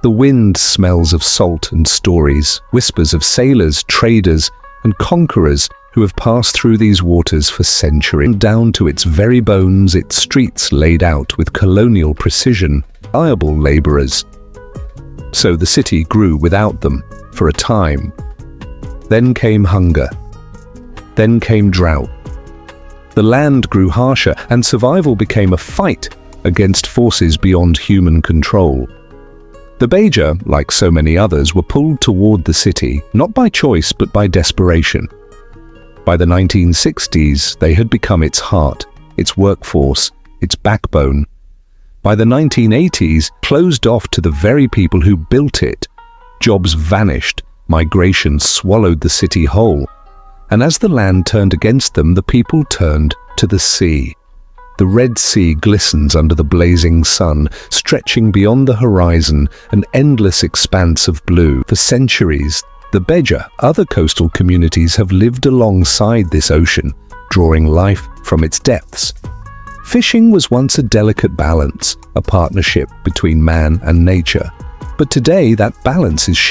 The wind smells of salt and stories, whispers of sailors, traders, and conquerors who have passed through these waters for centuries. Down to its very bones, its streets laid out with colonial precision, reliable laborers. So the city grew without them, for a time. Then came hunger. Then came drought. The land grew harsher, and survival became a fight against forces beyond human control. The Beja, like so many others, were pulled toward the city, not by choice but by desperation. By the 1960s, they had become its heart, its workforce, its backbone. By the 1980s, closed off to the very people who built it. Jobs vanished, migration swallowed the city whole. And as the land turned against them, the people turned to the sea. The Red Sea glistens under the blazing sun, stretching beyond the horizon, an endless expanse of blue. For centuries, the Beja, other coastal communities have lived alongside this ocean, drawing life from its depths. Fishing was once a delicate balance, a partnership between man and nature. But today that balance is